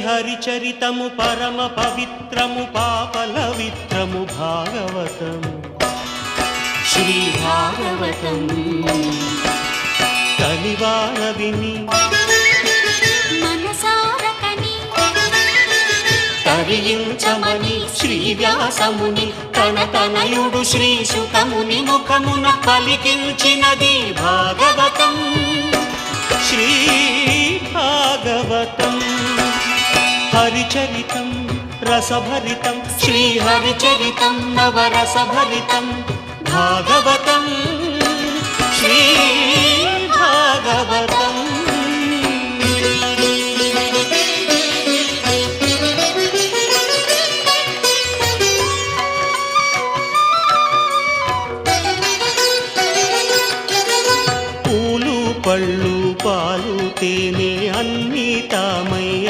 హరిచరితము పరమ పవిత్రము పాపలవిత్రము భాగవతం శ్రీ భాగవతం కలివార విని మనసారకని తరించమని శ్రీ వ్యాసముని తన తనయుడు శ్రీ శుకముని ముఖమున పలికించినది భాగవతం శ్రీ భాగవతం హరిచరితం రసభరితం శ్రీ హరిచరితం నవరసభరితం భాగవతం శ్రీ భాగవతం